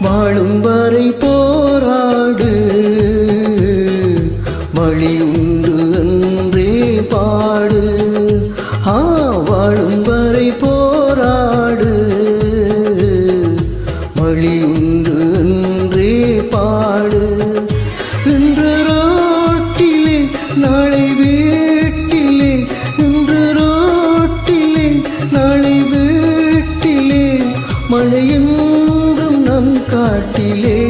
வாழும் வரை போராடு, வழி உண்டு என்றே பாடு. வாழும் வரை போராடு, வழி உண்டு என்றே பாடு. இன்று ரோட்டிலே நாளை வீட்டிலே, இன்று ரோட்டிலே நாளை வீட்டிலே, மழை என்றும் நம் காட்டிலே.